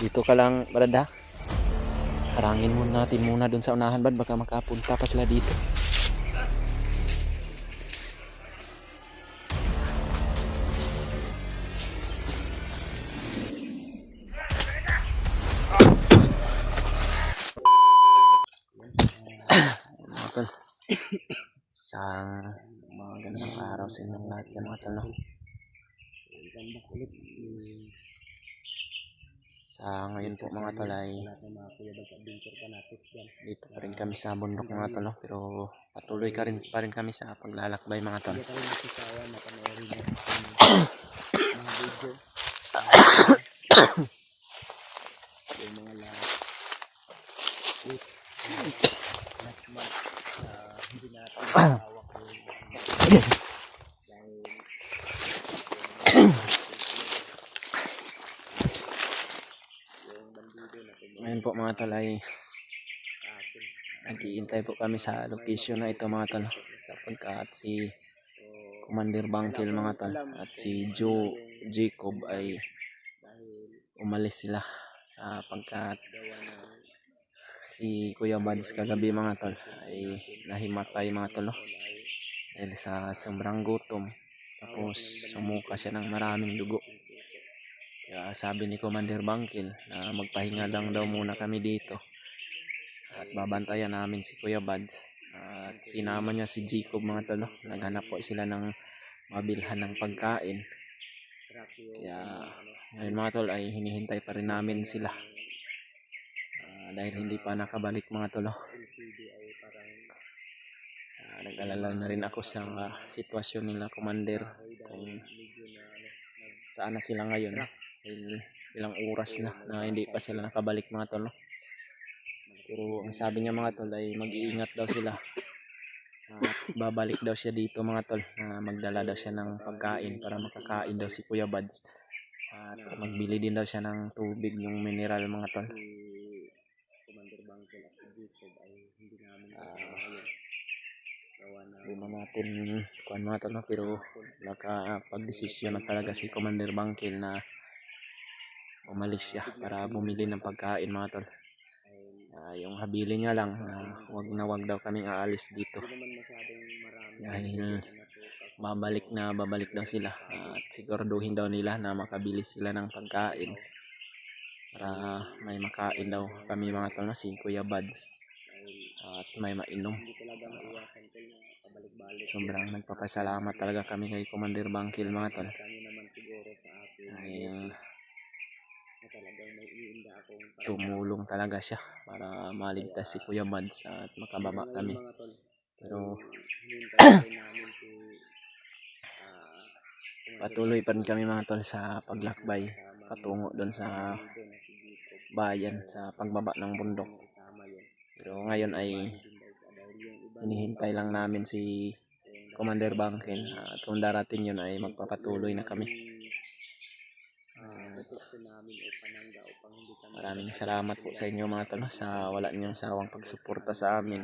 Dito ka lang, Brad ha. Harangin muna natin muna dun sa unahan, Brad. Baka makapunta pa sila dito. Mga tol. Isang mga gandang araw sa inyong lahat yan mga tol. Sa ngayon po mga tol ay dito pa rin kami sa bundok mga tol, pero patuloy pa rin kami sa paglalakbay mga tol. Ngayon po mga tol ay nag-iintay po kami sa location na ito mga tol, sapagkat si Commander Bangkil mga tol at si Jacob ay umalis sila, sapagkat si Kuya Bads kagabi mga tol ay nahimatay mga tol dahil sa sobrang gutom, tapos sumuka siya ng maraming dugo. Kaya sabi ni Commander Bangkil na magpahinga lang daw muna kami dito at babantayan namin si Kuya Bads, at sinama niya si Jacob mga tol. Naghanap po sila ng mabilhan ng pagkain, kaya ngayon mga tol ay hinihintay pa rin namin sila dahil hindi pa nakabalik mga tol. Nag-alala na rin ako sa sitwasyon nila Commander, kung saan na sila ngayon dahil ilang oras na hindi pa sila nakabalik mga tol. Pero ang sabi niya mga tol ay mag-iingat daw sila at babalik daw siya dito mga tol, na magdala daw siya ng pagkain para makakain daw si Kuya Bads, at magbili din daw siya ng tubig, yung mineral mga tol. Hindi man natin kuhan mga tol, pero nakapag-desisyon na talaga si Commander Bangkil na umalis siya para bumili ng pagkain mga tol. Yung habilin niya lang na wag daw kaming aalis dito dahil babalik daw sila, at siguraduhin daw nila na makabili sila ng pagkain para may makain daw kami mga tol, si Kuya Bads, at may mainom. Sobrang nagpapasalamat talaga kami kay Commander Bangkil mga tol. Tumulong talaga siya para maligtas si Kuya Bads at makababa kami. Pero patuloy pa rin kami mga tol sa paglakbay patungo doon sa bayan, sa pagbaba ng bundok. Pero ngayon ay hinihintay lang namin si Commander Bangkil, at kung darating yun ay magpapatuloy na kami. Maraming salamat po sa inyo mga tol sa wala ninyong sawang pagsuporta sa amin,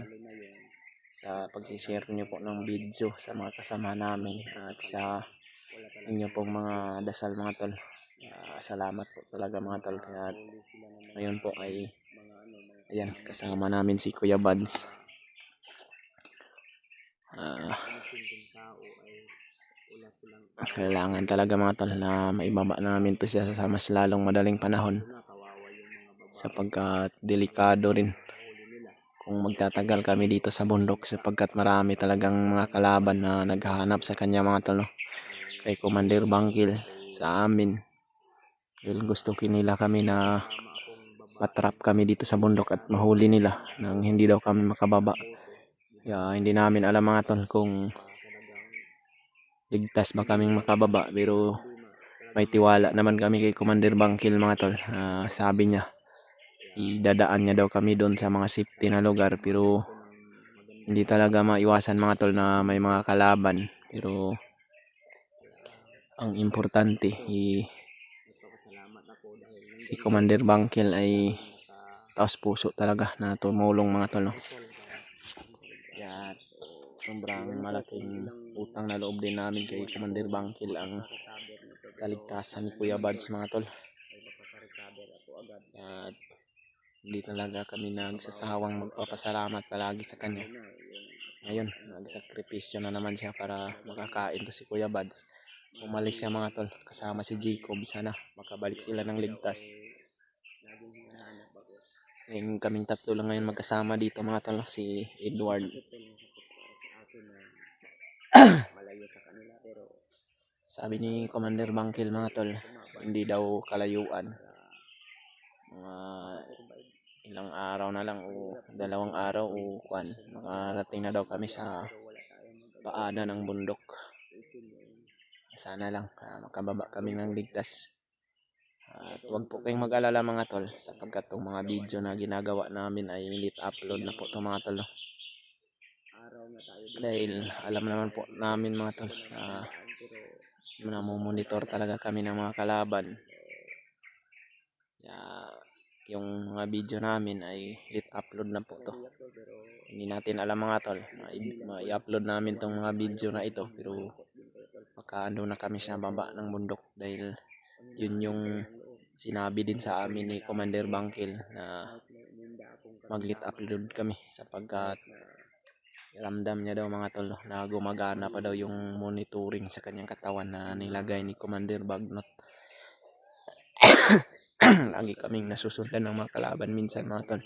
sa pag-share niyo po ng video sa mga kasama namin, at sa inyo pong mga dasal mga tol. Salamat po talaga mga tol. Kaya ngayon po ay ayan, kasama namin si Kuya Bads. Kailangan talaga mga tol na maibaba namin to siya sa mas lalong madaling panahon, sapagkat delikado rin kung magtatagal kami dito sa bundok, sapagkat marami talagang mga kalaban na naghahanap sa kanya mga tol, kay Commander Bangkil, sa amin. Dahil gusto nila kami na matrap kami dito sa bundok at mahuli nila nang hindi daw kami makababa. Kaya hindi namin alam mga tol kung ligtas ba kaming makababa, pero may tiwala naman kami kay Commander Bangkil mga tol. Sabi niya idadaan niya daw kami doon sa mga safety na lugar, pero hindi talaga maiwasan mga tol na may mga kalaban. Pero ang importante si Commander Bangkil ay taos puso talaga na tumulong mga tol. Kaya sobrang malaking utang na loob din namin kay Commander Bangkil ang kaligtasan ni Kuya Bads mga tol. At hindi talaga kami nagsasawang magpapasalamat palagi sa kanya. Ngayon, nagsakripisyo na naman siya para makakain ko si Kuya Bads. Umalis siya mga tol, kasama si Jacob. Sana makabalik sila ng ligtas. Ngayon kaming tatlo lang ngayon magkasama dito mga tol, si Edward. Sabi ni Commander Bangkil mga tol, hindi daw kalayuan. Mga ilang araw na lang o 2 araw o makarating na daw kami sa paanan ng bundok. Sana lang makababa kami ng ligtas. At huwag po kayong mag-alala mga tol, sapagkat itong mga video na ginagawa namin ay lit upload na po ito mga tol. Dahil alam naman po namin mga tol na namomonitor talaga kami ng mga kalaban. Yung mga video namin ay lit upload na po to. Hindi natin alam mga tol, i-upload namin tong mga video na ito, pero makaando na kami sa baba ng bundok dahil yun yung sinabi din sa amin ni Commander Bangkil na mag-lit upload kami sapagkat ramdam niya daw mga tol na gumagana pa daw yung monitoring sa kanyang katawan na nilagay ni Commander Bagnot. Lagi kaming nasusundan ng mga kalaban minsan mga tol.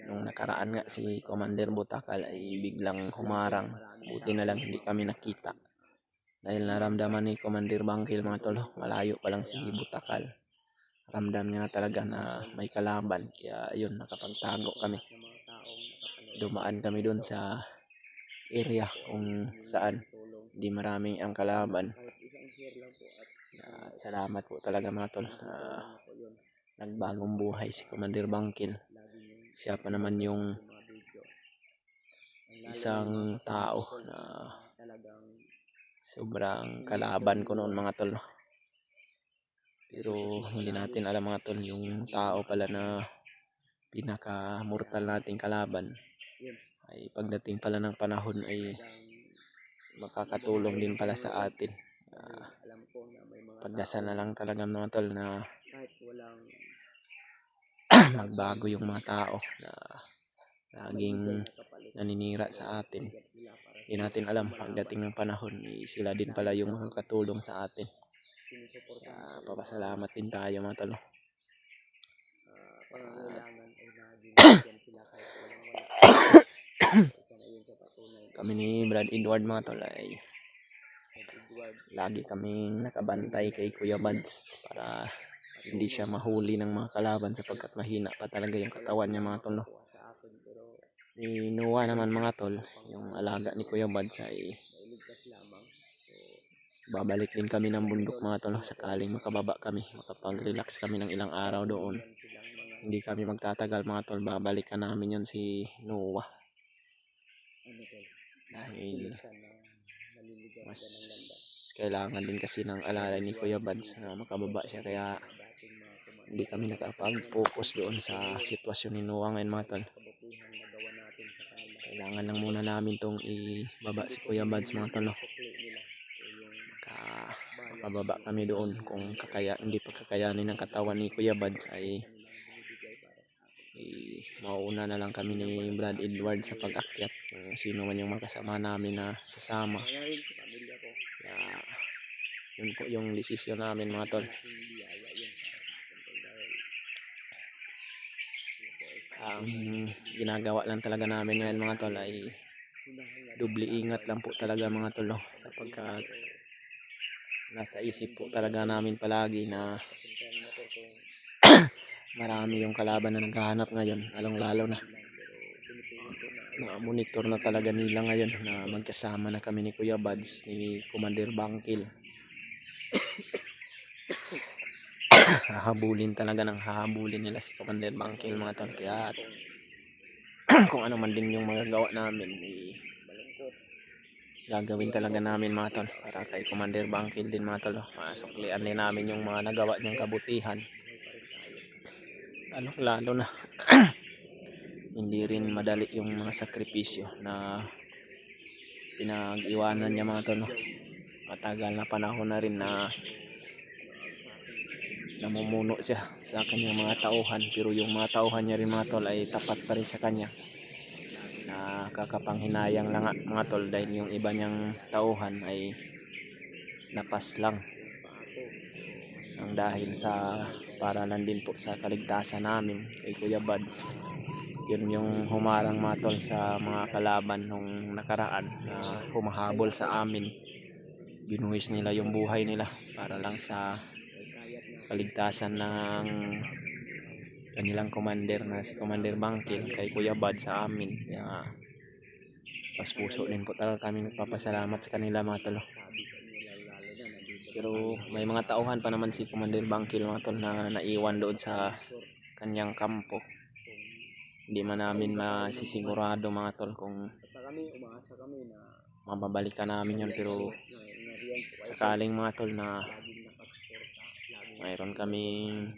Nung nakaraan nga si Commander Butakal ay biglang humarang. Buti na lang hindi kami nakita. Dahil naramdaman ni Commander Bangkil mga tol, malayo pa lang si Butakal. Ramdam niya na talaga na may kalaban. Kaya yun, nakapagtago kami. Dumaan kami doon sa area kung saan hindi maraming ang kalaban. Salamat po talaga mga tol. Nagbagong buhay si Commander Bangkil. Siya pa naman yung isang tao na sobrang kalaban ko noon mga tol. Pero hindi natin alam mga tol, yung tao pala na pinaka-mortal nating kalaban ay pagdating pala ng panahon ay makakatulong din pala sa atin. Pagdasal na lang talaga mga tol na magbago yung mga tao na laging naninira sa atin. Hindi natin alam pagdating ng panahon sila din pala yung makakatulong sa atin. Papasalamat din tayo mga tol. Kami ni Brad Edward mga tol ay lagi kaming nakabantay kay Kuya Bads para hindi siya mahuli ng mga kalaban sapagkat mahina pa talaga yung katawan niya mga tol. Si Noah naman mga tol, yung alaga ni Kuya Bads ay babalik din kami ng bundok mga tol sakaling makababa kami, makapag-relax kami ng ilang araw doon. Hindi kami magtatagal mga tol, babalikan namin yun si Noah. Dahil mas kailangan din kasi ng alalay ni Kuya Bads na makababa siya, kaya hindi kami nakapag-focus doon sa sitwasyon ni Noah ngayon mga tol. Kailangan lang muna namin tong ibaba si Kuya Bads mga tol. Makababa kami doon kung hindi pa kakayanin ng katawan ni Kuya Bads ay mauna na lang kami ni Brad Edward sa pag-akyat kung sino man yung makasama namin na sasama. Kaya yun po yung desisyon namin mga tol. Ang ginagawa lang talaga namin ngayon mga tol ay doble ingat lang po talaga mga tol, sapagkat nasa isip po talaga namin palagi na marami yung kalaban na naghahanap ngayon, lalong-lalo na monitor na talaga nila ngayon na magkasama na kami ni Kuya Bads, ni Commander Bangkil. Hahabulin talaga ng hahabulin nila si Commander Bangkil mga tol. Kaya kung ano man din yung magagawa namin gagawin talaga namin mga tol para kay Commander Bangkil din mga tol. Masuklian din namin yung mga nagawa niyang kabutihan, lalo na hindi rin madali yung mga sakripisyo na pinag-iwanan niya mga tol. Matagal na panahon na rin na namumuno siya sa kanyang mga tauhan, pero yung mga tauhan niya rin mga tol ay tapat pa rin sa kanya. Nakakapanghinayang lang mga tol dahil yung iba niyang tauhan ay napas lang ang dahil sa para lang din po sa kaligtasan namin kay Kuya Buds. Yun yung humarang mga tol sa mga kalaban nung nakaraan na humahabol sa amin. Binuhis nila yung buhay nila para lang sa kaligtasan ng kanilang commander na si Commander Bangkil kay Kuya Bad sa amin. Kaya pas puso din po talaga kami nagpapasalamat sa kanila mga tol. Pero may mga tauhan pa naman si Commander Bangkil mga tol na naiwan doon sa kanyang kampo. Hindi man namin masisigurado mga tol kung mababalikan namin yun, pero sakaling mga tol na mayroon kaming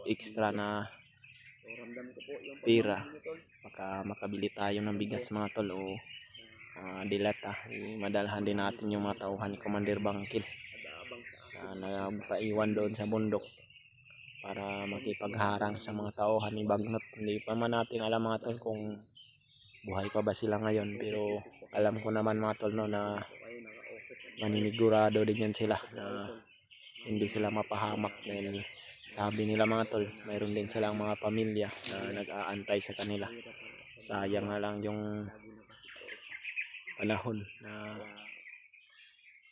extra na pera, makabili tayo ng bigas mga tol o dilata, madalhan din natin yung mga tauhan ni Commander Bangkil na naiwan doon sa bundok para makipagharang sa mga tauhan ni Bagnot. Hindi pa man natin alam mga tol kung buhay pa ba sila ngayon, pero alam ko naman mga tol no, na maninigurado din yan sila na hindi sila mapahamak dahil sabi nila mga tol, mayroon din silang mga pamilya na nag-aantay sa kanila. Sayang na lang yung panahon na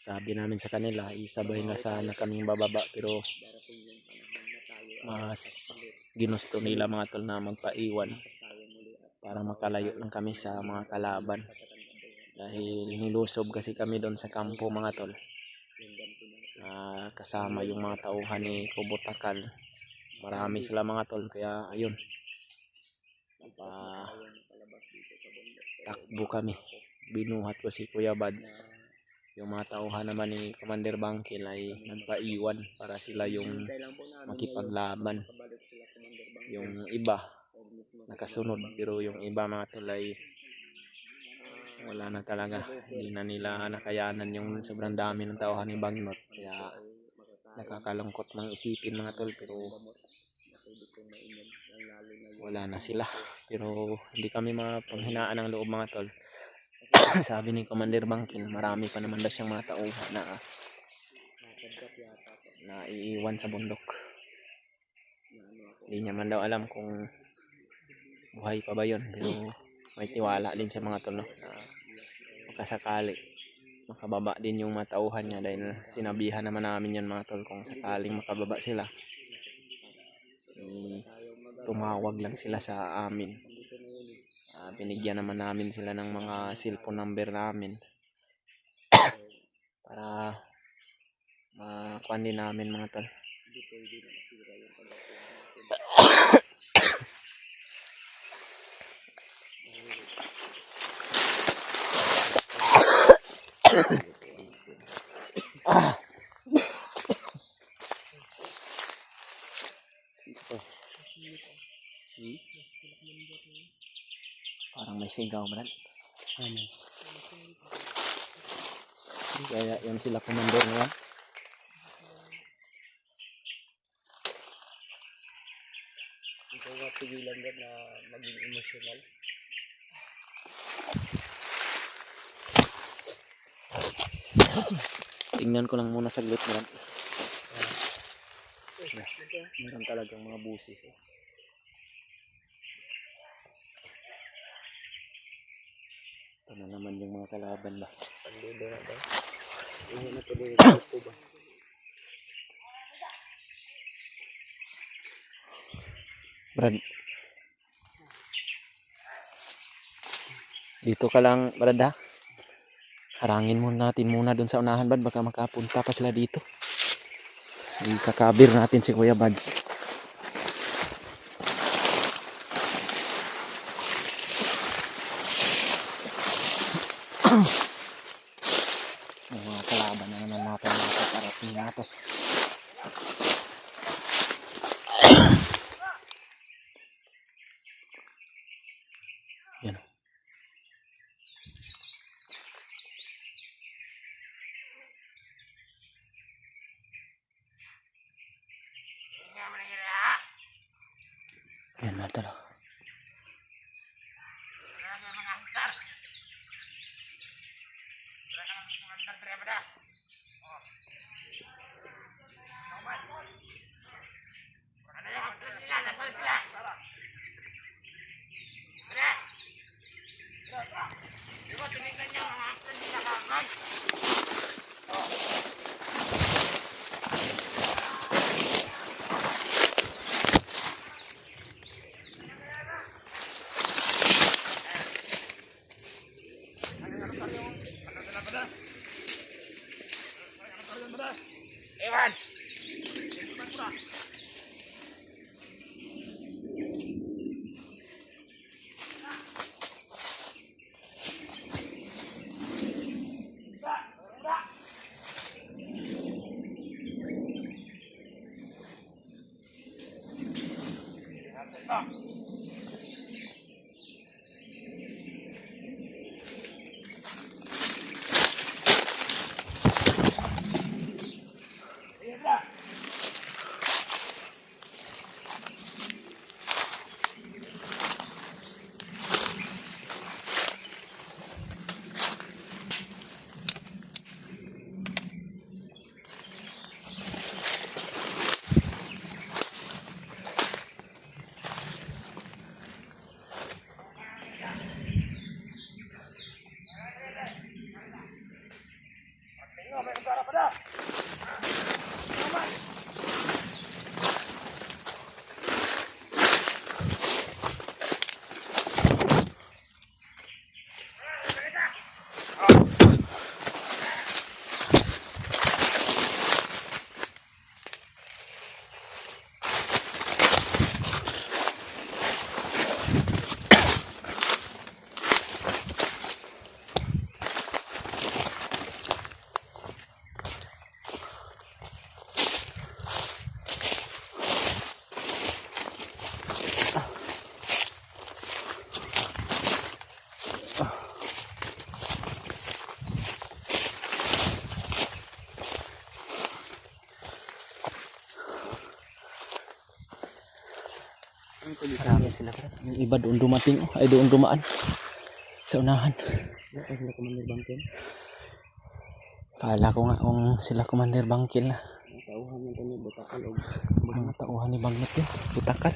sabi namin sa kanila isabay na sana kaming bababa, pero mas ginusto nila mga tol na magpaiwan para makalayo lang kami sa mga kalaban dahil nilusob kasi kami doon sa kampo mga tol. Kasama yung mga tauhan ni Kubutakal, marami sila mga tol, kaya ayun, takbo kami, binuhat ko si Kuya Buds. Yung mga tauhan naman ni Commander Bangkil ay nagpaiwan para sila yung makipaglaban. Yung iba nakasunod, pero yung iba mga tol ay wala na talaga, hindi na nila nakayanan yung sobrang dami ng tauhan ni Bagnot. Kaya nakakalungkot mang isipin mga tol, pero wala na sila. Pero hindi kami mapanghinaan ng loob mga tol. Sabi ni Commander Bangkil, marami pa naman daw siyang mga tauhan na iiwan sa bundok. Hindi niya man daw alam kung buhay pa ba yun, pero may tiwala din sa mga tol no, na makasakali makababa din yung mga tauhan niya, dahil sinabihan naman namin yan mga tol, kung sakaling makababa sila tumawag lang sila sa amin. Binigyan naman namin sila ng mga cellphone number namin para makuha din namin mga tol. Parang may sigaw, Brad. Kaya yun sila commander na yan. Ito nga pigilan Brad na maging emotional. Tingnan ko lang muna saglit, Brad. Meron talagang mga busis. Ito na naman yung mga kalaban ba? Pandudo na ba? Iwan na tuloy ito ba? Brad, dito ka lang Brad ha? Harangin muna natin muna dun sa unahan Brad, baka makapunta pa sila dito. Ikakabir natin si Kuya Buds. Mga kalaban na naman natin nakakarating nato. Yan. Yan mga tol. Ewan. Marami sila bro. Yung iba doon dumating oh. Ay doon dumaan. Sa unahan. Wala sila Commander Bangkel. Kala ko nga kung sila Commander Bangkil na. Tauhan ng kanya Butakal o Mga tauhan ni Bangnat yun. Butakal.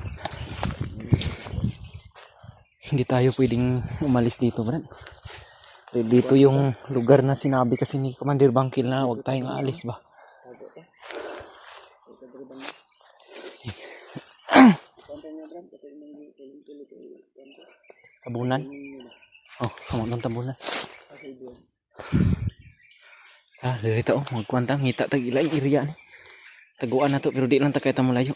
Hindi tayo pwedeng umalis dito bro. Dito yung lugar na sinabi kasi ni Commander Bangkil na huwag tayong aalis ba. tago ka. Ito dari Bangkel. Konten niya Bram, kasi yung sa yung tuloy ko konten. Tabunan. Oh, kamunong tabunan. Kasi doon. Ah, dito oh, magkwanta ngita tag ila area ni. Taguan na to pero di lang ta kay ta mulayo.